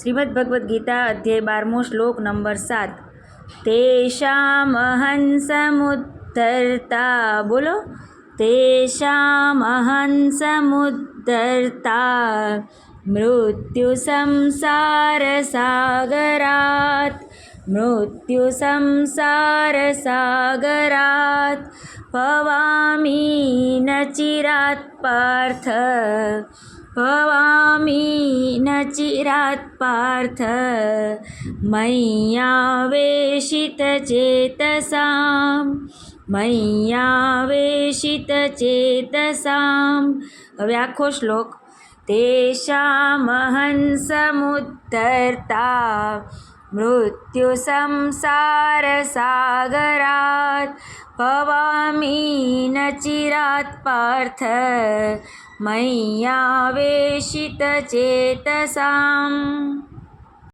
श्रीमद्भगवद्गीता अध्याय 12 श्लोक नंबर 7। तेषामहं समुद्धर्ता, बोलो, तेषामहं समुद्धर्ता मृत्युसंसारसागरात्, मृत्युसंसारसागरात् भवामि न चिरात् पार्थ, भवामि न चिरात् पार्थ मय्यावेशितचेतसां, मय्यावेशितचेतसां। હવે આખો શ્લોક। તેષામહં સમુદ્ધર્તા મૃત્યુસંસારસાગરાत् ભવામિ ન ચિરાत् પાર્થ મય્યાવેશિતચેતસાં।